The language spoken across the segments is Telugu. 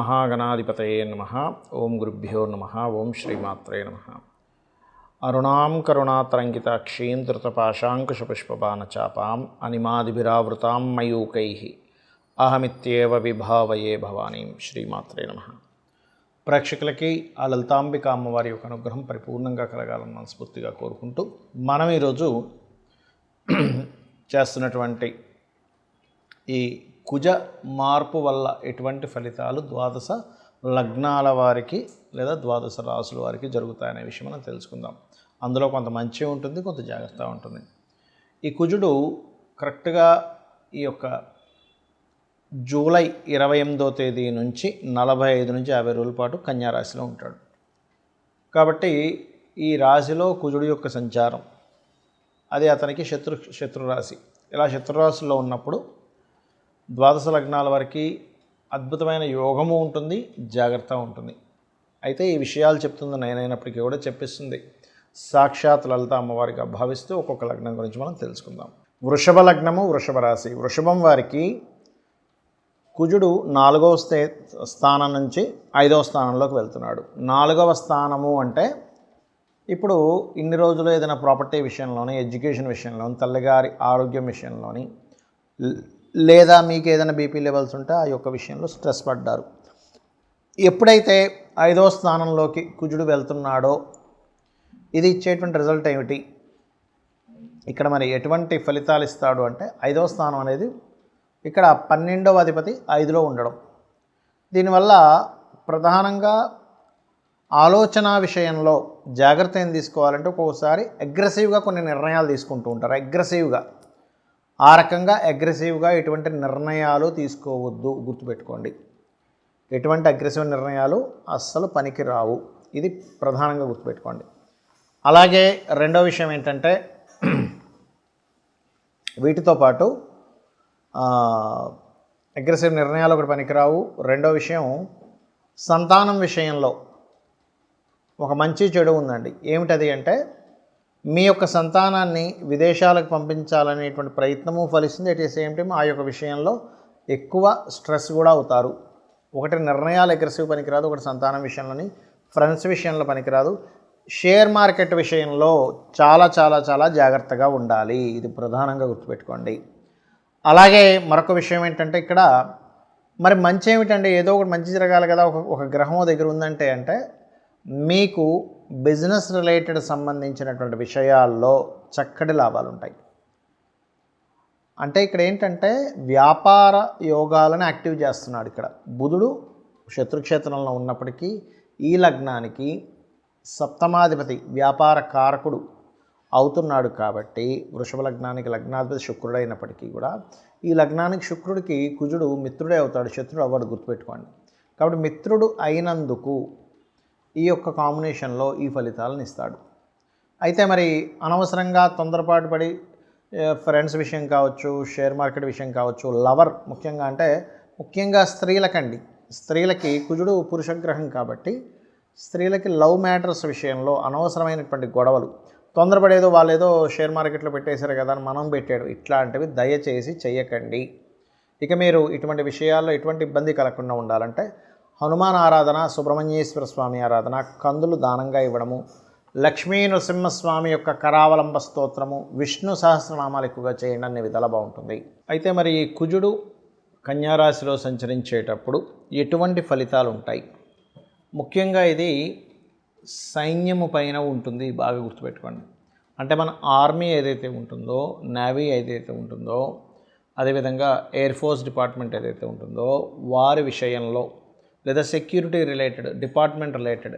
మహాగణాధిపతయే నమః. ఓం గురుభ్యో నమః. ఓం శ్రీమాత్రే నమః. అరుణాం కరుణాతరంగితాక్షీం ధృతపాశాంకుశపుష్పబాణచాపాం అనిమాదిభిరావృతాం మయూకైః అహమిత్యేవ విభావయే భవానీం. శ్రీమాత్రే నమః. ప్రేక్షకులకి ఆ లలితాంబిక అమ్మవారి యొక్క అనుగ్రహం పరిపూర్ణంగా కలగాలని మనస్ఫూర్తిగా కోరుకుంటూ మనం ఈరోజు చేస్తున్నటువంటి ఈ కుజ మార్పు వల్ల ఎటువంటి ఫలితాలు ద్వాదశ లగ్నాల వారికి లేదా ద్వాదశ రాసుల వారికి జరుగుతాయనే విషయం మనం తెలుసుకుందాం. అందులో కొంత మంచి ఉంటుంది, కొంత జాగ్రత్త ఉంటుంది. ఈ కుజుడు కరెక్ట్గా ఈ యొక్క జూలై 28వ తేదీ నుంచి 45 నుంచి 50 రోజుల పాటు కన్యా రాశిలో ఉంటాడు. కాబట్టి ఈ రాశిలో కుజుడు యొక్క సంచారం అది అతనికి శత్రు రాశి. ఇలా శత్రురాశిలో ఉన్నప్పుడు ద్వాదశ లగ్నాల వారికి అద్భుతమైన యోగము ఉంటుంది, జాగ్రత్త ఉంటుంది. అయితే ఈ విషయాలు చెప్తుంది నేనైనప్పటికీ కూడా చెప్పిస్తుంది సాక్షాత్ లలిత అమ్మవారిగా భావిస్తూ ఒక్కొక్క లగ్నం గురించి మనం తెలుసుకుందాం. వృషభ లగ్నము, వృషభ రాశి. వృషభం వారికి కుజుడు 4వ స్థానం నుంచి 5వ స్థానంలోకి వెళ్తున్నాడు. 4వ స్థానము అంటే ఇప్పుడు ఇన్ని రోజులు ఏదైనా ప్రాపర్టీ విషయంలోని, ఎడ్యుకేషన్ విషయంలోని, తల్లిగారి ఆరోగ్యం విషయంలోని, లేదా మీకు ఏదైనా బీపీ లెవెల్స్ ఉంటే ఆ యొక్క విషయంలో స్ట్రెస్ పడ్డారు. ఎప్పుడైతే 5వ స్థానంలోకి కుజుడు వెళ్తున్నాడో ఇది ఇచ్చేటువంటి రిజల్ట్ ఏమిటి, ఇక్కడ మరి ఎటువంటి ఫలితాలు ఇస్తాడు అంటే 5వ స్థానం అనేది ఇక్కడ 12వ అధిపతి 5లో ఉండడం. దీనివల్ల ప్రధానంగా ఆలోచన విషయంలో జాగ్రత్త ఏం తీసుకోవాలంటే ఒక్కొక్కసారి అగ్రెసివ్గా కొన్ని నిర్ణయాలు తీసుకుంటూ ఉంటారు. ఆ రకంగా అగ్రెసివ్గా ఎటువంటి నిర్ణయాలు తీసుకోవద్దు, గుర్తుపెట్టుకోండి. ఎటువంటి అగ్రెసివ్ నిర్ణయాలు అస్సలు పనికి రావు, ఇది ప్రధానంగా గుర్తుపెట్టుకోండి. అలాగే రెండో విషయం ఏంటంటే వీటితో పాటు అగ్రెసివ్ నిర్ణయాలు ఒకటి పనికిరావు. రెండో విషయం సంతానం విషయంలో ఒక మంచి చెడు ఉందండి. ఏమిటది అంటే మీ యొక్క సంతానాన్ని విదేశాలకు పంపించాలనేటువంటి ప్రయత్నము ఫలిస్తుంది. అట్ ది సేమ్ టైం ఆ యొక్క విషయంలో ఎక్కువ స్ట్రెస్ కూడా అవుతారు. ఒకటి నిర్ణయాలు అగ్రెసివ్ పనికిరాదు, ఒకటి సంతానం విషయంలోని, ఫ్రెండ్స్ విషయంలో పనికిరాదు. షేర్ మార్కెట్ విషయంలో చాలా చాలా చాలా జాగ్రత్తగా ఉండాలి, ఇది ప్రధానంగా గుర్తుపెట్టుకోండి. అలాగే మరొక విషయం ఏంటంటే ఇక్కడ మరి మంచి ఏమిటంటే ఏదో ఒకటి మంచి జరగాలి కదా, ఒక గ్రహం దగ్గర ఉందంటే అంటే మీకు బిజినెస్ రిలేటెడ్ సంబంధించినటువంటి విషయాల్లో చక్కటి లాభాలు ఉంటాయి. అంటే ఇక్కడ ఏంటంటే వ్యాపార యోగాలను యాక్టివ్ చేస్తున్నాడు. ఇక్కడ బుధుడు శత్రుక్షేత్రంలో ఉన్నప్పటికీ ఈ లగ్నానికి సప్తమాధిపతి వ్యాపార కారకుడు అవుతున్నాడు. కాబట్టి వృషభ లగ్నానికి లగ్నాధిపతి శుక్రుడు అయినప్పటికీ కూడా ఈ లగ్నానికి శుక్రుడికి కుజుడు మిత్రుడే అవుతాడు, శత్రుడు అవ్వడు, గుర్తుపెట్టుకోండి. కాబట్టి మిత్రుడు అయినందుకు ఈ యొక్క కాంబినేషన్లో ఈ ఫలితాలను ఇస్తాడు. అయితే మరి అనవసరంగా తొందరపాటు పడి ఫ్రెండ్స్ విషయం కావచ్చు, షేర్ మార్కెట్ విషయం కావచ్చు, లవర్ ముఖ్యంగా స్త్రీలకి కుజుడు పురుషగ్రహం కాబట్టి స్త్రీలకి లవ్ మ్యాటర్స్ విషయంలో అనవసరమైనటువంటి గొడవలు, తొందరపడేదో వాళ్ళేదో షేర్ మార్కెట్లో పెట్టేశారు కదా అని మనం పెట్టాడు, ఇట్లాంటివి దయచేసి చెయ్యకండి. ఇక మీరు ఇటువంటి విషయాల్లో ఎటువంటి ఇబ్బంది కలగకుండా ఉండాలంటే హనుమాన్ ఆరాధన, సుబ్రహ్మణ్యేశ్వర స్వామి ఆరాధన, కందులు దానంగా ఇవ్వడము, లక్ష్మీ నృసింహస్వామి యొక్క కరావలంబ స్తోత్రము, విష్ణు సహస్రనామాలు ఎక్కువగా చేయండి, అనే విధాలు బాగుంటుంది. అయితే మరి ఈ కుజుడు కన్యారాశిలో సంచరించేటప్పుడు ఎటువంటి ఫలితాలు ఉంటాయి? ముఖ్యంగా ఇది సైన్యము పైన ఉంటుంది, బాగా గుర్తుపెట్టుకోండి. అంటే మన ఆర్మీ ఏదైతే ఉంటుందో, నేవీ ఏదైతే ఉంటుందో, అదేవిధంగా ఎయిర్ ఫోర్స్ డిపార్ట్మెంట్ ఏదైతే ఉంటుందో వారి విషయంలో, లేదా సెక్యూరిటీ రిలేటెడ్ డిపార్ట్మెంట్ రిలేటెడ్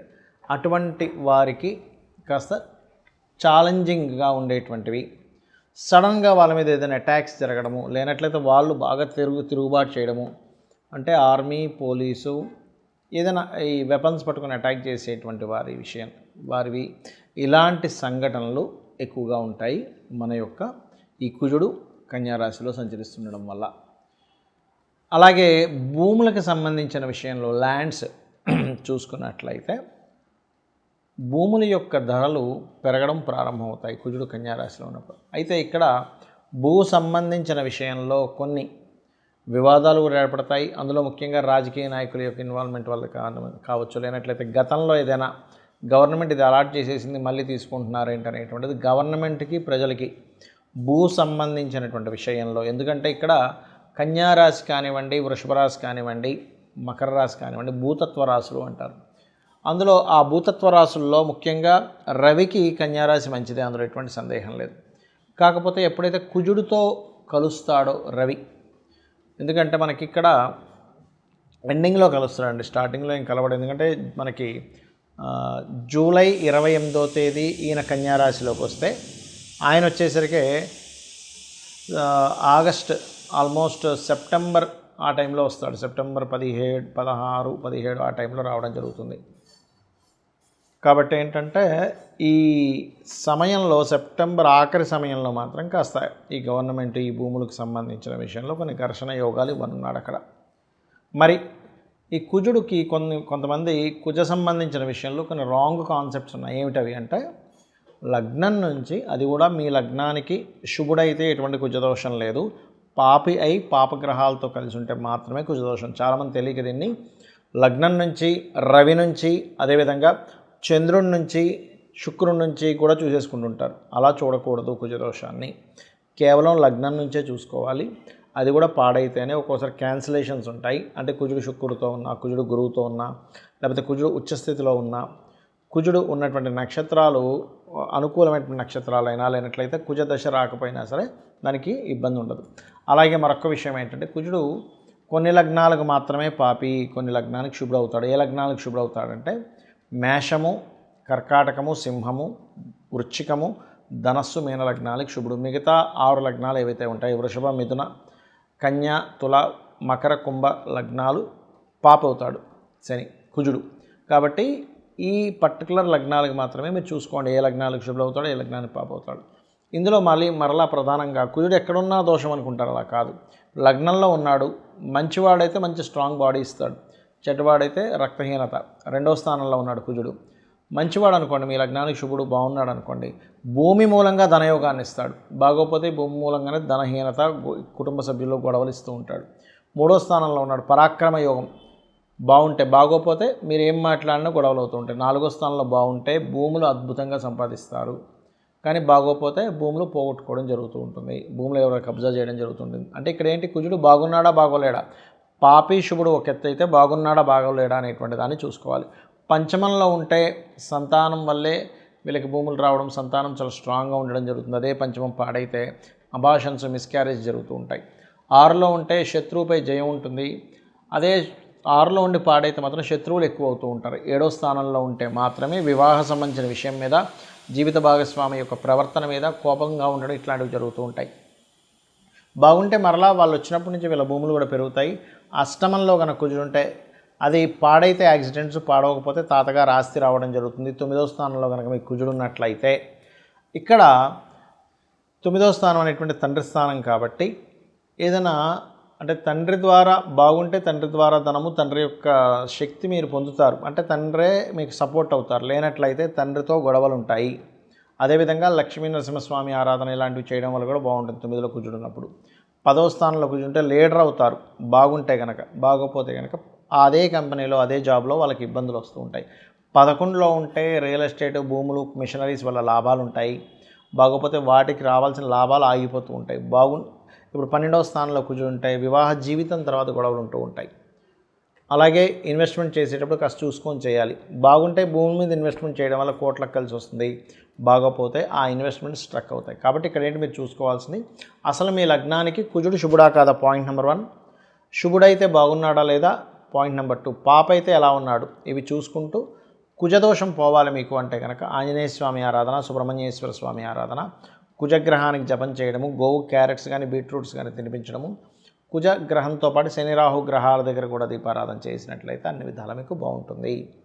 అటువంటి వారికి కాస్త ఛాలెంజింగ్గా ఉండేటువంటివి, సడన్గా వాళ్ళ మీద ఏదైనా అటాక్స్ జరగడము, లేనట్లయితే వాళ్ళు బాగా తిరుగుబాటు చేయడము, అంటే ఆర్మీ, పోలీసు ఏదైనా ఈ వెపన్స్ పట్టుకొని అటాక్ చేసేటువంటి వారివి ఇలాంటి సంఘటనలు ఎక్కువగా ఉంటాయి మన యొక్క ఈ కుజుడు కన్యారాశిలో సంచరిస్తుండడం వల్ల. అలాగే భూములకు సంబంధించిన విషయంలో ల్యాండ్స్ చూసుకున్నట్లయితే భూముల యొక్క ధరలు పెరగడం ప్రారంభమవుతాయి కుజుడు కన్యారాశిలో ఉన్నప్పుడు. అయితే ఇక్కడ భూ సంబంధించిన విషయంలో కొన్ని వివాదాలు కూడా ఏర్పడతాయి. అందులో ముఖ్యంగా రాజకీయ నాయకుల యొక్క ఇన్వాల్వ్మెంట్ వల్ల కావచ్చు, లేనట్లయితే గతంలో ఏదైనా గవర్నమెంట్ ఇది అలాట్ చేసేసింది మళ్ళీ తీసుకుంటున్నారు ఏంటనేటువంటిది గవర్నమెంట్కి ప్రజలకి భూ సంబంధించినటువంటి విషయంలో. ఎందుకంటే ఇక్కడ కన్యా రాశి కానివ్వండి, వృషభ రాశి కానివ్వండి, మకర రాశి కానివ్వండి భూతత్వ రాశులు అంటారు. అందులో ఆ భూతత్వ రాశుల్లో ముఖ్యంగా రవికి కన్యారాశి మంచిదే, అందులో ఎటువంటి సందేహం లేదు. కాకపోతే ఎప్పుడైతే కుజుడితో కలుస్తాడో రవి, ఎందుకంటే మనకి ఇక్కడ ఎండింగ్లో కలుస్తాడండి, స్టార్టింగ్లో ఏం కలవడు. ఎందుకంటే మనకి జూలై 28వ తేదీ ఈయన కన్యారాశిలోకి వస్తే ఆయన వచ్చేసరికి ఆగస్ట్ ఆల్మోస్ట్ సెప్టెంబర్ ఆ టైంలో వస్తాడు. సెప్టెంబర్ 17, 16, 17 ఆ టైంలో రావడం జరుగుతుంది. కాబట్టి ఏంటంటే ఈ సమయంలో సెప్టెంబర్ ఆఖరి సమయంలో మాత్రం కాస్త ఈ గవర్నమెంట్ ఈ భూములకు సంబంధించిన విషయంలో కొన్ని ఘర్షణ యోగాలు ఇవ్వనున్నాడు అక్కడ. మరి ఈ కుజుడికి కొంతమంది కుజ సంబంధించిన విషయంలో కొన్ని రాంగ్ కాన్సెప్ట్స్ ఉన్నాయి. ఏమిటవి అంటే లగ్నం నుంచి, అది కూడా మీ లగ్నానికి శుభుడైతే ఎటువంటి కుజదోషం లేదు, పాపి అయి పాపగ్రహాలతో కలిసి ఉంటే మాత్రమే కుజదోషం. చాలామంది తెలియక దీన్ని లగ్నం నుంచి, రవి నుంచి, అదేవిధంగా చంద్రుడి నుంచి, శుక్రుడి నుంచి కూడా చూసేసుకుంటుంటారు. అలా చూడకూడదు కుజదోషాన్ని. కేవలం లగ్నం నుంచే చూసుకోవాలి. అది కూడా పాడైతేనే ఒక్కోసారి క్యాన్సిలేషన్స్ ఉంటాయి. అంటే కుజుడు శుక్రుడితో ఉన్నా, కుజుడు గురువుతో ఉన్నా, లేకపోతే కుజుడు ఉచ్చస్థితిలో ఉన్నా, కుజుడు ఉన్నటువంటి నక్షత్రాలు అనుకూలమైన నక్షత్రాలైనా, లేనట్లయితే కుజ దశ రాకపోయినా సరే దానికి ఇబ్బంది ఉండదు. అలాగే మరొక విషయం ఏంటంటే కుజుడు కొన్ని లగ్నాలకు మాత్రమే పాపి, కొన్ని లగ్నానికి శుభ్రవుతాడు. ఏ లగ్నాలకు శుభ్రవుతాడంటే మేషము, కర్కాటకము, సింహము, వృశ్చికము, ధనస్సు, మీన లగ్నాలకు శుభుడు. మిగతా 6 లగ్నాలు ఏవైతే ఉంటాయి, వృషభ, మిథున, కన్య, తుల, మకర, కుంభ లగ్నాలు పాపవుతాడు శని, కుజుడు. కాబట్టి ఈ పర్టికులర్ లగ్నాలకు మాత్రమే మీరు చూసుకోండి ఏ లగ్నాలకు శుభ్రవుతాడో, ఏ లగ్నానికి పాపవుతాడు. ఇందులో మరలా ప్రధానంగా కుజుడు ఎక్కడున్నా దోషం అనుకుంటారు, అలా కాదు. లగ్నంలో ఉన్నాడు, మంచివాడైతే మంచి స్ట్రాంగ్ బాడీ ఇస్తాడు, చెడ్డవాడైతే రక్తహీనత. 2వ స్థానంలో ఉన్నాడు కుజుడు. మంచివాడు అనుకోండి, మీ లగ్నానికి శుభుడు బాగున్నాడు అనుకోండి, భూమి మూలంగా ధనయోగాన్ని ఇస్తాడు. బాగోపోతే భూమి మూలంగానే ధనహీనత, కుటుంబ సభ్యుల్లో గొడవలు ఇస్తూ ఉంటాడు. 3వ స్థానంలో ఉన్నాడు, పరాక్రమ యోగం. బాగుంటే, బాగోపోతే మీరు ఏం మాట్లాడినా గొడవలు అవుతూ ఉంటాయి. 4వ స్థానంలో బాగుంటే భూములు అద్భుతంగా సంపాదిస్తారు, కానీ బాగోపోతే భూములు పోగొట్టుకోవడం జరుగుతూ ఉంటుంది, భూములు ఎవరో కబ్జా చేయడం జరుగుతుంటుంది. అంటే ఇక్కడ ఏంటి, కుజుడు బాగున్నాడా బాగోలేడా, పాపి శుభుడు ఒక ఎత్తు అయితే బాగున్నాడా బాగోలేడా అనేటువంటి దాన్ని చూసుకోవాలి. పంచమంలో ఉంటే సంతానం వల్లే వీళ్ళకి భూములు రావడం, సంతానం చాలా స్ట్రాంగ్గా ఉండడం జరుగుతుంది. అదే పంచమం పాడైతే అబార్షన్స్, మిస్క్యారేజ్ జరుగుతూ ఉంటాయి. 6లో ఉంటే శత్రువుపై జయం ఉంటుంది. అదే 6లో ఉండి పాడైతే మాత్రం శత్రువులు ఎక్కువ అవుతూ ఉంటారు. 7వ స్థానంలో ఉంటే మాత్రమే వివాహ సంబంధించిన విషయం మీద, జీవిత భాగస్వామి యొక్క ప్రవర్తన మీద కోపంగా ఉండడం, ఇట్లాంటివి జరుగుతూ ఉంటాయి. బాగుంటే మరలా వాళ్ళు వచ్చినప్పటి నుంచి వీళ్ళ భూములు కూడా పెరుగుతాయి. అష్టమంలో కనుక కుజుడుంటే అది పాడైతే యాక్సిడెంట్స్, పాడవకపోతే తాతగారు ఆస్తి రావడం జరుగుతుంది. 9వ స్థానంలో కనుక మీకు కుజుడు ఉన్నట్లయితే, ఇక్కడ 9వ స్థానం అనేటువంటి తండ్రి స్థానం కాబట్టి ఏదైనా అంటే తండ్రి ద్వారా బాగుంటే తండ్రి ద్వారా ధనము, తండ్రి యొక్క శక్తి మీరు పొందుతారు. అంటే తండ్రే మీకు సపోర్ట్ అవుతారు. లేనట్లయితే తండ్రితో గొడవలు ఉంటాయి. అదేవిధంగా లక్ష్మీ నరసింహస్వామి ఆరాధన ఇలాంటివి చేయడం వల్ల కూడా బాగుంటుంది 9లో కుజుడు ఉన్నప్పుడు. 10వ స్థానంలో కుజుంటే లీడర్ అవుతారు బాగుంటే కనుక. బాగోపోతే కనుక అదే కంపెనీలో, అదే జాబ్లో వాళ్ళకి ఇబ్బందులు వస్తూ ఉంటాయి. 11లో ఉంటే రియల్ ఎస్టేట్, భూములు, మిషనరీస్ వల్ల లాభాలు ఉంటాయి. బాగోపోతే వాటికి రావాల్సిన లాభాలు ఆగిపోతూ ఉంటాయి. ఇప్పుడు 12వ స్థానంలో కుజుడు ఉంటాయి, వివాహ జీవితం తర్వాత గొడవలు ఉంటూ ఉంటాయి. అలాగే ఇన్వెస్ట్మెంట్ చేసేటప్పుడు కాస్త చూసుకొని చేయాలి. బాగుంటే భూమి మీద ఇన్వెస్ట్మెంట్ చేయడం వల్ల కోట్లకు కలిసి వస్తుంది, బాగోపోతే ఆ ఇన్వెస్ట్మెంట్ స్ట్రక్ అవుతాయి. కాబట్టి ఇక్కడ ఏంటి మీరు చూసుకోవాల్సింది, అసలు మీ లగ్నానికి కుజుడు శుభుడా కాదా, పాయింట్ నెంబర్ 1. శుభుడైతే బాగున్నాడా లేదా, పాయింట్ నెంబర్ 2. పాప అయితే ఎలా ఉన్నాడు, ఇవి చూసుకుంటూ కుజదోషం పోవాలి మీకు అంటే కనుక ఆంజనేయ స్వామి ఆరాధన, సుబ్రహ్మణ్యేశ్వర స్వామి ఆరాధన, కుజగ్రహానికి జపం చేయడము, గోవు క్యారెట్స్ కానీ బీట్రూట్స్ కానీ తినిపించడము, కుజ గ్రహంతో పాటు శని రాహు గ్రహాల దగ్గర కూడా దీపారాధన చేసినట్లయితే అన్ని విధాలా మీకు బాగుంటుంది.